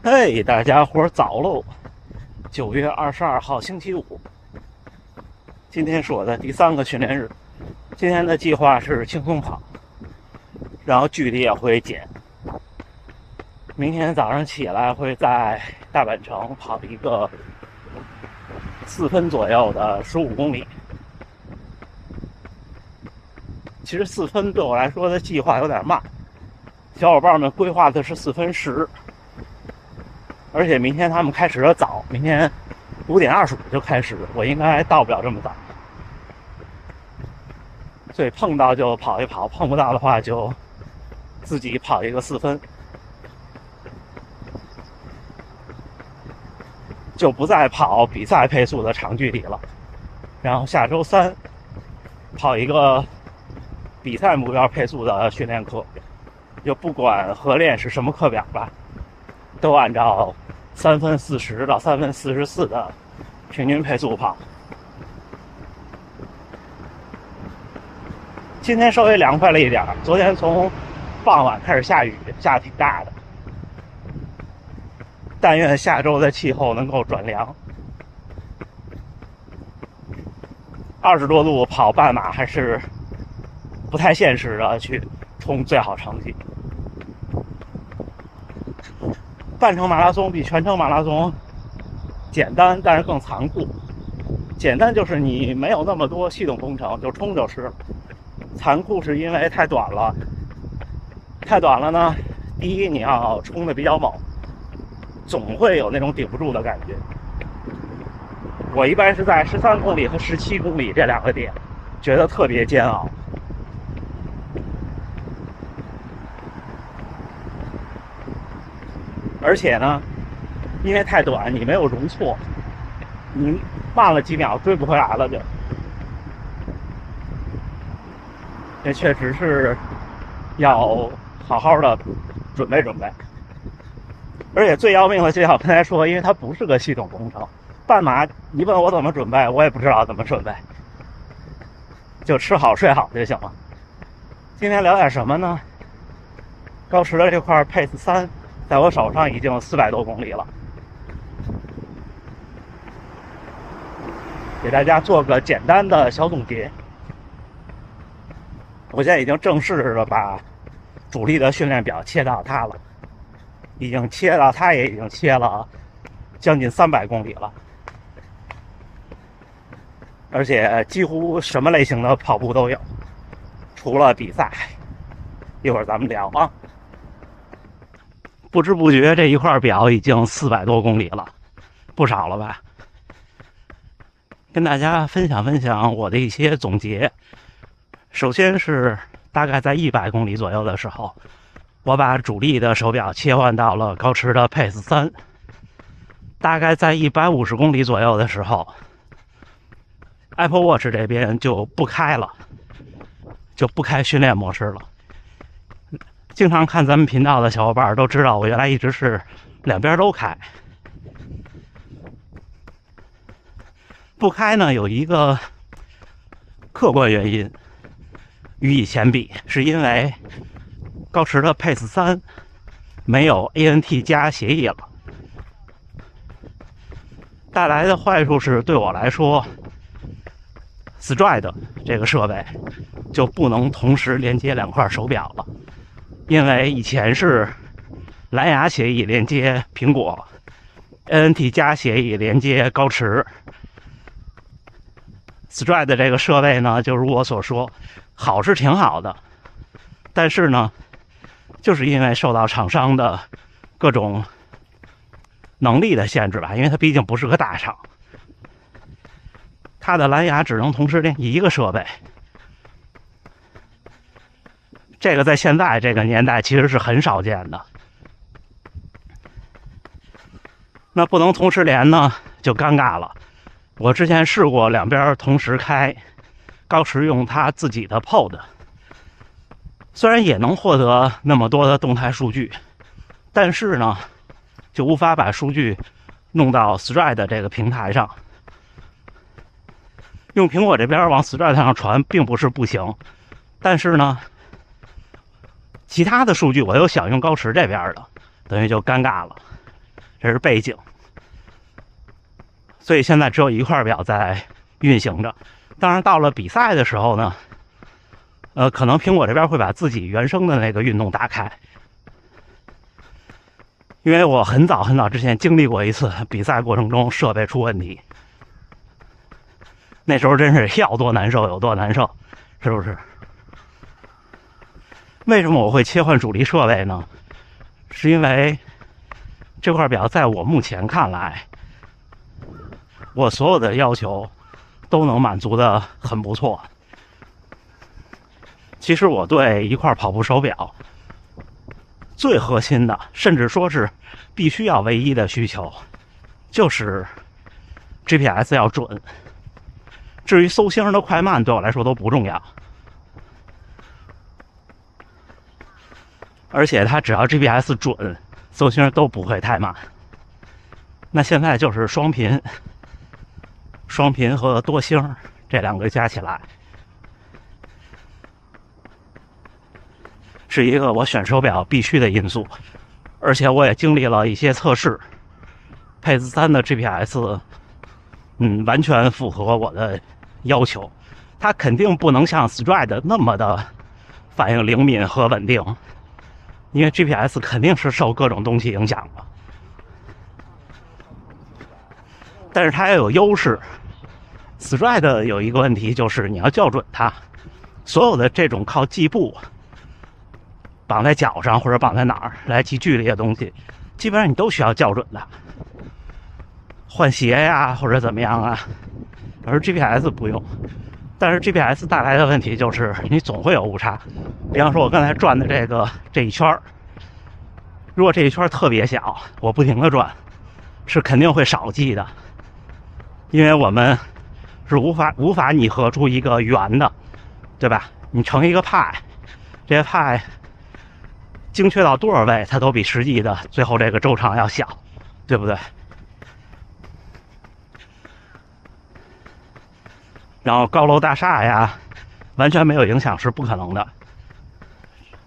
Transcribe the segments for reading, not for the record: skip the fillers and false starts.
嘿，大家伙儿早喽！9月22号星期五，今天是我的第3个训练日。今天的计划是轻松跑，然后距离也会减。明天早上起来会在大阪城跑一个4分左右的15公里。其实4分对我来说的计划有点慢，小伙伴们规划的是4分10。而且明天他们开始的早，明天5点25就开始，我应该到不了这么早，所以碰到就跑一跑，碰不到的话就自己跑一个4分，就不再跑比赛配速的长距离了。然后下周3跑一个比赛目标配速的训练课，就不管合练是什么课表吧，都按照3分40到3分44的平均配速跑。今天稍微凉快了一点，昨天从傍晚开始下雨，下挺大的。但愿下周的气候能够转凉。20多度跑半马还是不太现实的去冲最好成绩。半程马拉松比全程马拉松简单，但是更残酷。简单就是你没有那么多系统工程，就冲就是了。残酷是因为太短了，太短了呢。第一，你要冲的比较猛，总会有那种顶不住的感觉。我一般是在13公里和17公里这2个点，觉得特别煎熬。而且呢，因为太短，你没有容错，你慢了几秒追不回来了就。这确实是要好好的准备准备。而且最要命的就像我刚才说，因为它不是个系统工程，半马你问我怎么准备，我也不知道怎么准备，就吃好睡好就行了。今天聊点什么呢？高驰的这块Pace 3在我手上已经400多公里了，给大家做个简单的小总结。我现在已经正式的把主力的训练表切到它了，它也已经切了将近300公里了，而且几乎什么类型的跑步都有，除了比赛。一会儿咱们聊啊。不知不觉这一块表已经400多公里了，不少了吧？跟大家分享分享我的一些总结。首先是大概在100公里左右的时候，我把主力的手表切换到了高驰的Pace 3。大概在150公里左右的时候， Apple Watch 这边就不开了，就不开训练模式了。经常看咱们频道的小伙伴都知道，我原来一直是两边都开。不开呢，有一个客观原因，与以前比，是因为高驰的Pace 3没有 ANT 加协议了。带来的坏处是，对我来说 Stride 这个设备就不能同时连接2块手表了。因为以前是蓝牙协议连接苹果， ANT 加协议连接高驰。Stride 这个设备呢，就如我所说，好是挺好的，但是呢，就是因为受到厂商的各种能力的限制吧，因为它毕竟不是个大厂，它的蓝牙只能同时连一个设备。这个在现在这个年代其实是很少见的。那不能同时连呢，就尴尬了。我之前试过两边同时开，高驰用它自己的 Pod， 虽然也能获得那么多的动态数据，但是呢，就无法把数据弄到 Stride 这个平台上。用苹果这边往 Stride 上传并不是不行，但是呢，其他的数据我又想用高驰这边的，等于就尴尬了。这是背景。所以现在只有一块表在运行着。当然，到了比赛的时候呢，可能苹果这边会把自己原生的那个运动打开，因为我很早之前经历过一次比赛过程中设备出问题，那时候真是要多难受有多难受，是不是？为什么我会切换主力设备呢？是因为这块表在我目前看来，我所有的要求都能满足的很不错。其实我对一块跑步手表最核心的，甚至说是必须要唯一的需求，就是 GPS 要准。至于搜星的快慢对我来说都不重要，而且它只要 GPS 准，搜星都不会太慢。那现在就是双频和多星这两个加起来，是一个我选手表必须的因素。而且我也经历了一些测试，佩斯3的 GPS 完全符合我的要求。它肯定不能像 Stride 那么的反应灵敏和稳定，因为 GPS 肯定是受各种东西影响的。但是它也有优势。Stride 有一个问题，就是你要校准它，所有的这种靠计步绑在脚上或者绑在哪儿来记距离的东西，基本上你都需要校准的，换鞋呀或者怎么样啊。而 GPS 不用，但是 GPS 带来的问题就是你总会有误差。比方说我刚才转的这一圈，如果这一圈特别小，我不停的转，是肯定会少记的，因为我们是无法拟合出一个圆的，对吧？你成一个派，这些派精确到多少位，它都比实际的最后这个周长要小，对不对？然后高楼大厦呀，完全没有影响是不可能的。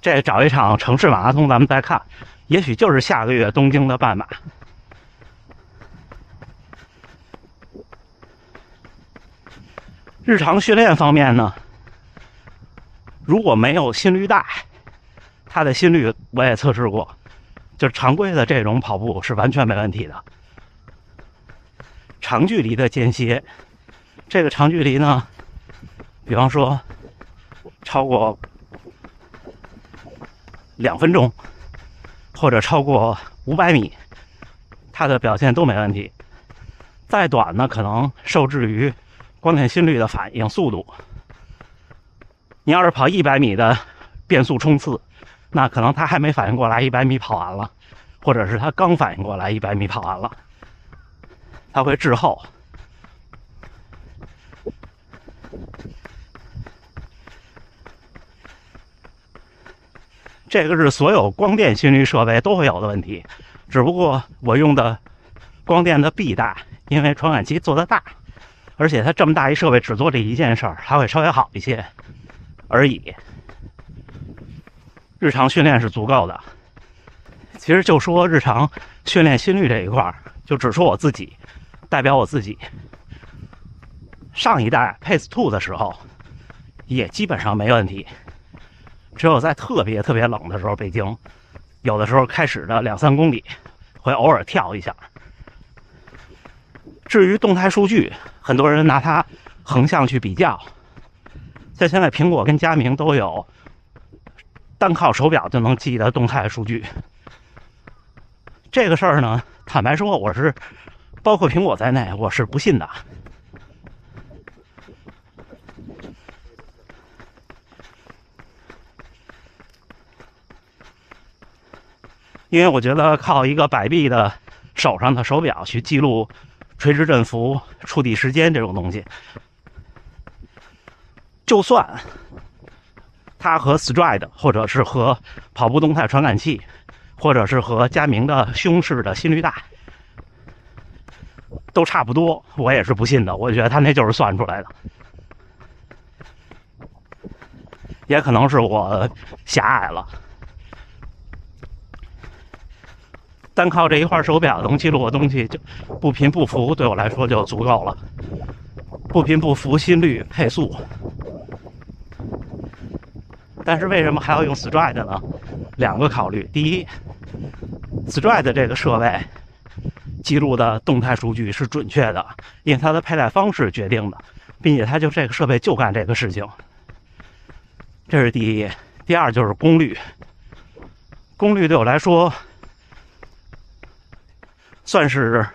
这找一场城市马拉松咱们再看，也许就是下个月东京的半马。日常训练方面呢，如果没有心率带，它的心率我也测试过，就常规的这种跑步是完全没问题的。长距离的间歇，这个长距离呢，比方说超过2分钟，或者超过500米，它的表现都没问题。再短呢，可能受制于光电心率的反应速度。你要是跑100米的变速冲刺，那可能他还没反应过来100米跑完了，或者是他刚反应过来100米跑完了，他会滞后。这个是所有光电心率设备都会有的问题，只不过我用的光电的臂带，因为传感器做得大，而且它这么大一设备只做这一件事儿，它会稍微好一些而已。日常训练是足够的。其实就说日常训练心率这一块，就只说我自己，代表我自己。上一代 Pace 2的时候，也基本上没问题。只有在特别冷的时候，北京有的时候开始的2-3公里会偶尔跳一下。至于动态数据，很多人拿它横向去比较，像现在苹果跟佳明都有单靠手表就能记的动态数据。这个事儿呢，坦白说，我是包括苹果在内，我是不信的。因为我觉得靠一个摆臂的手上的手表去记录垂直振幅、触地时间这种东西，就算它和 Stride 或者是和跑步动态传感器，或者是和佳明的胸式的心率带都差不多，我也是不信的。我觉得他那就是算出来的，也可能是我狭隘了。单靠这一块手表能记录的东西，就不频不符，对我来说就足够了。不频不符、心率、配速。但是为什么还要用 Stride 呢？两个考虑：第一 ，Stride 这个设备记录的动态数据是准确的，因为它的佩戴方式决定的，并且它就这个设备就干这个事情。这是第一。第二就是功率，功率对我来说算是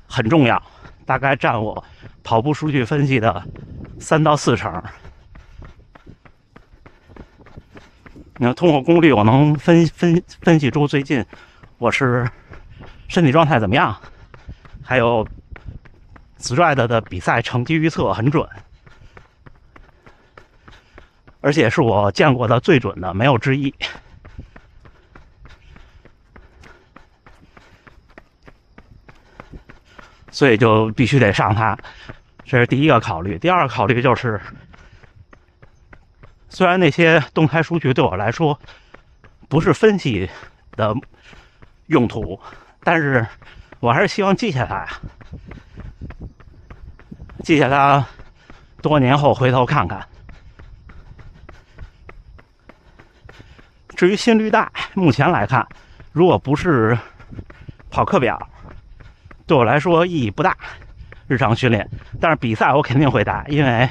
很重要，大概占我跑步数据分析的3到4成。那通过功率，我能分析出最近我是身体状态怎么样，还有 Stride 的比赛成绩预测很准。而且是我见过的最准的，没有之一。所以就必须得上它，这是第一个考虑。第二个考虑就是，虽然那些动态数据对我来说不是分析的用途，但是我还是希望记下来，记下它，多年后回头看看。至于心率带，目前来看，如果不是跑课表，对我来说意义不大，日常训练。但是比赛我肯定会带，因为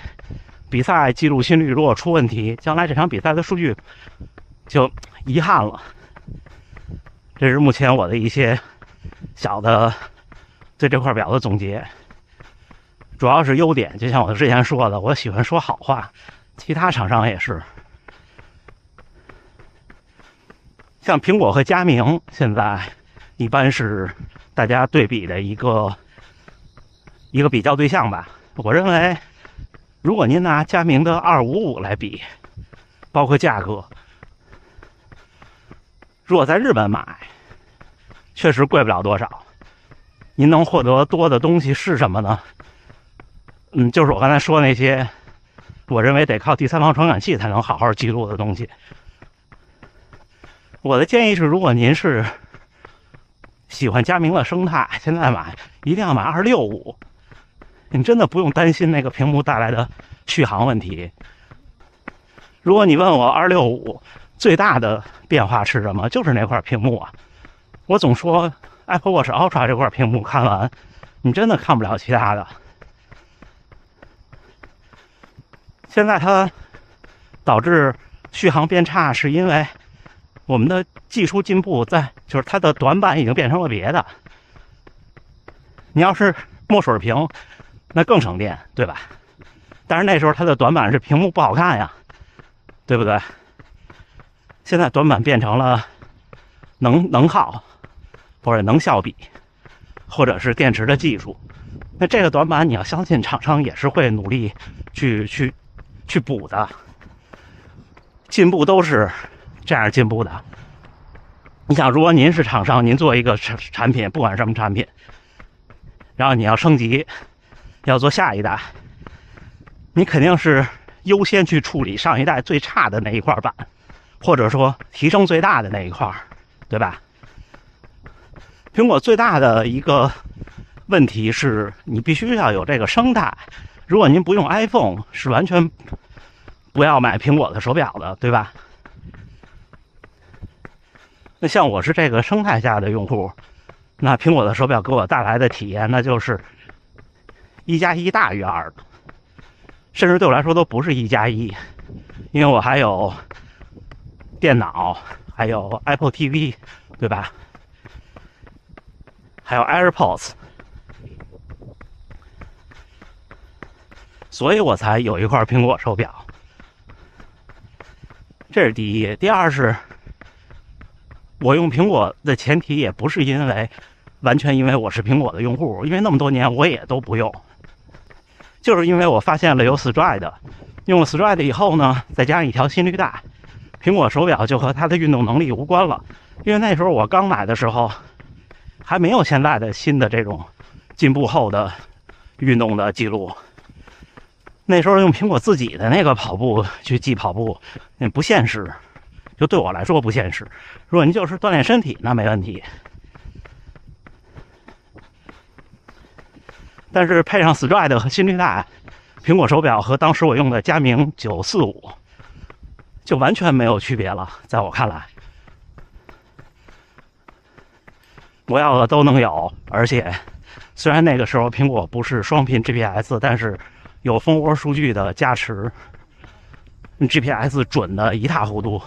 比赛记录心率如果出问题，将来这场比赛的数据就遗憾了。这是目前我的一些小的对这块表的总结，主要是优点，就像我之前说的，我喜欢说好话，其他厂商也是。像苹果和佳明现在一般是大家对比的一个比较对象吧。我认为，如果您拿佳明的255来比，包括价格，如果在日本买，确实贵不了多少。您能获得多的东西是什么呢？就是我刚才说那些，我认为得靠第三方传感器才能好好记录的东西。我的建议是，如果您是喜欢佳明的生态，现在买一定要买265，你真的不用担心那个屏幕带来的续航问题。如果你问我265最大的变化是什么，就是那块屏幕啊。我总说 Apple Watch Ultra 这块屏幕看完，你真的看不了其他的。现在它导致续航变差，是因为我们的技术进步就是它的短板已经变成了别的。你要是墨水屏，那更省电，对吧？但是那时候它的短板是屏幕不好看呀，对不对？现在短板变成了能耗，或者能效比，或者是电池的技术。那这个短板你要相信厂商也是会努力去补的，进步都是这样进步的。你想，如果您是厂商，您做一个产品，不管什么产品，然后你要升级，要做下一代，你肯定是优先去处理上一代最差的那一块板，或者说提升最大的那一块，对吧？苹果最大的一个问题是，你必须要有这个生态。如果您不用 iPhone， 是完全不要买苹果的手表的，对吧？那像我是这个生态下的用户，那苹果的手表给我带来的体验，那就是1+1大于2，甚至对我来说都不是1+1，因为我还有电脑，还有 Apple TV， 对吧？还有 AirPods， 所以我才有一块苹果手表。这是第一。第二是，我用苹果的前提也不是完全因为我是苹果的用户，因为那么多年我也都不用，就是因为我发现了有 Stride， 用了 Stride 以后呢，再加上一条心率带，苹果手表就和它的运动能力无关了。因为那时候我刚买的时候，还没有现在的新的这种进步后的运动的记录。那时候用苹果自己的那个跑步去记跑步，不现实，就对我来说不现实。如果您就是锻炼身体，那没问题。但是配上 Stride 和心率带，苹果手表和当时我用的佳明945就完全没有区别了。在我看来，我要的都能有，而且虽然那个时候苹果不是双频 GPS， 但是有蜂窝数据的加持 ，GPS 准的一塌糊涂。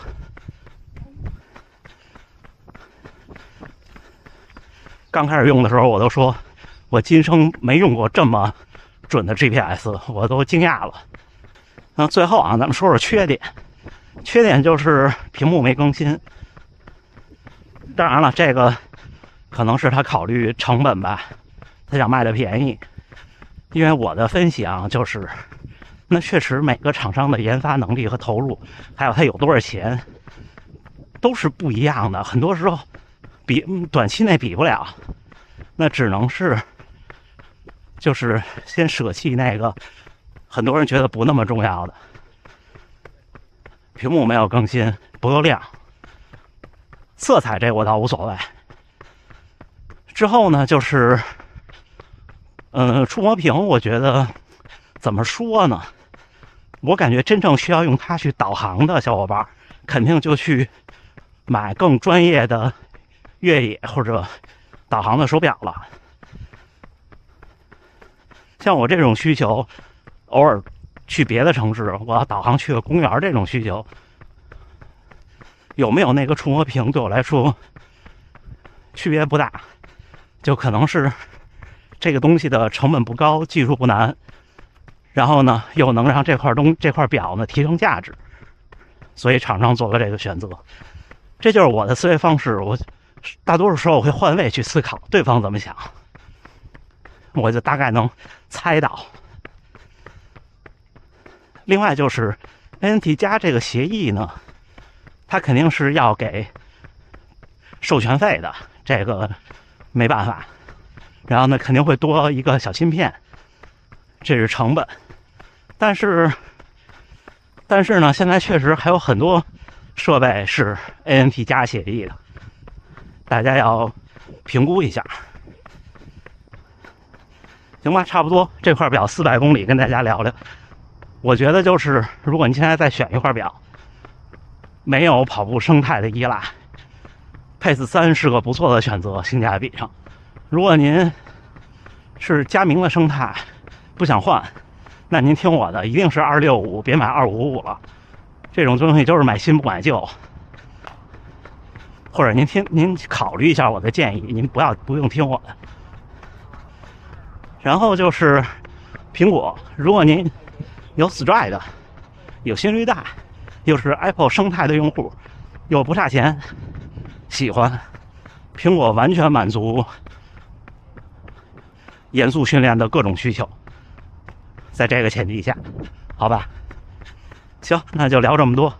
刚开始用的时候，我都说我今生没用过这么准的 GPS， 我都惊讶了。那最后啊，咱们说说缺点。缺点就是屏幕没更新。当然了，这个可能是他考虑成本吧，他想卖的便宜。因为我的分析啊，就是那确实每个厂商的研发能力和投入，还有他有多少钱，都是不一样的。很多时候短期内比不了，那只能是就是先舍弃那个很多人觉得不那么重要的。屏幕没有更新，不够亮，色彩这我倒无所谓。之后呢，就是触摸屏，我觉得怎么说呢？我感觉真正需要用它去导航的小伙伴，肯定就去买更专业的越野或者导航的手表了。像我这种需求，偶尔去别的城市，我要导航去个公园，这种需求，有没有那个触摸屏对我来说区别不大，就可能是这个东西的成本不高，技术不难，然后呢又能让这块表呢提升价值，所以厂商做了这个选择。这就是我的思维方式。我大多数时候我会换位去思考对方怎么想，我就大概能猜到。另外就是 ANT 加这个协议呢，它肯定是要给授权费的，这个没办法。然后呢，肯定会多一个小芯片，这是成本。但是呢，现在确实还有很多设备是 ANT 加协议的，大家要评估一下。行吧，差不多这块表400公里跟大家聊聊。我觉得就是，如果你现在再选一块表，没有跑步生态的依赖，Pace 3是个不错的选择，性价比上。如果您是佳明的生态，不想换，那您听我的，一定是265，别买255了。这种东西就是买新不买旧。或者您考虑一下我的建议，您不用听我的。然后就是苹果，如果您有 Stride， 有心率带，又是 Apple 生态的用户，又不差钱，喜欢苹果，完全满足严肃训练的各种需求。在这个前提下，好吧，行，那就聊这么多。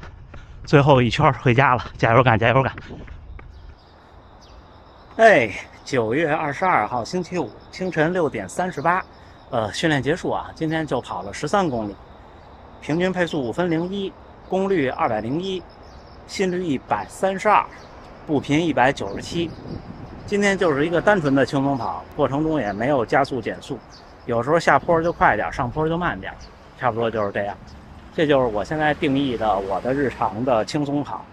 最后一圈回家了，加油干，加油干！哎，9月22号星期五清晨6点38，训练结束啊，今天就跑了13公里，平均配速5分01，功率201，心率132，步频197。今天就是一个单纯的轻松跑，过程中也没有加速减速，有时候下坡就快点，上坡就慢点，差不多就是这样。这就是我现在定义的我的日常的轻松跑，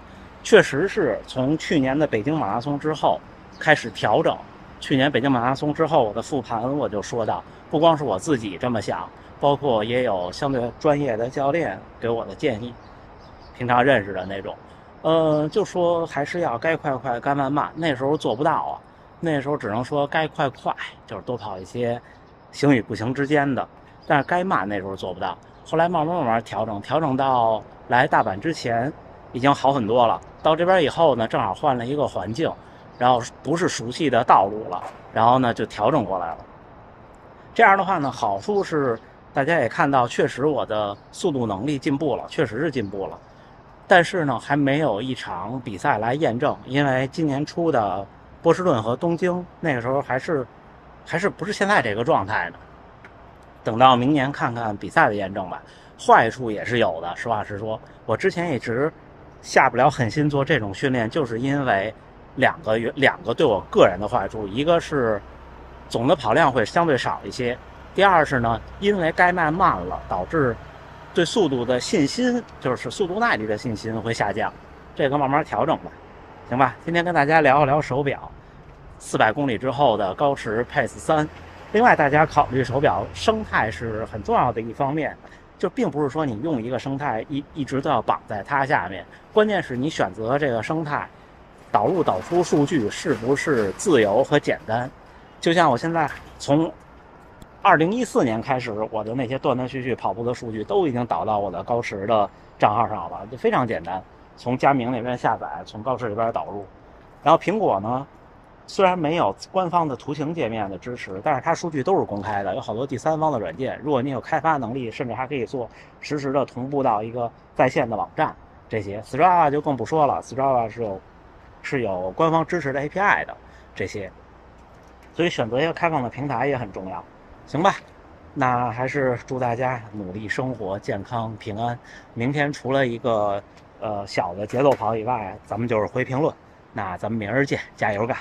确实是从去年的北京马拉松之后开始调整。去年北京马拉松之后，我的复盘我就说到，不光是我自己这么想，包括也有相对专业的教练给我的建议，平常认识的那种，就说还是要该快快该慢慢。那时候做不到啊，那时候只能说该快快，就是多跑一些行与不行之间的，但是该慢那时候做不到。后来慢慢调整到来大阪之前已经好很多了。到这边以后呢，正好换了一个环境，然后不是熟悉的道路了，然后呢就调整过来了。这样的话呢，好处是大家也看到，确实我的速度能力进步了，确实是进步了。但是呢，还没有一场比赛来验证，因为今年初的波士顿和东京那个时候还是不是现在这个状态呢。等到明年看看比赛的验证吧。坏处也是有的，实话实说，我之前一直下不了狠心做这种训练，就是因为两个对我个人的坏处，一个是总的跑量会相对少一些，第二是呢，因为该慢了，导致对速度的信心，就是速度耐力的信心会下降，这个慢慢调整吧，行吧？今天跟大家聊一聊手表，400公里之后的高驰 Pace 3。另外，大家考虑手表生态是很重要的一方面，就并不是说你用一个生态一直都要绑在它下面，关键是你选择这个生态，导入导出数据是不是自由和简单。就像我现在从2014年开始，我的那些断断续续跑步的数据都已经导到我的高驰的账号上了，就非常简单，从佳明那边下载，从高驰里边导入。然后苹果呢，虽然没有官方的图形界面的支持，但是它数据都是公开的，有好多第三方的软件，如果你有开发能力，甚至还可以做实时的同步到一个在线的网站。这些 Strava 就更不说了 ，Strava 是有官方支持的 API 的这些，所以选择一个开放的平台也很重要，行吧？那还是祝大家努力生活，健康平安。明天除了一个小的节奏跑以外，咱们就是回评论。那咱们明儿见，加油干！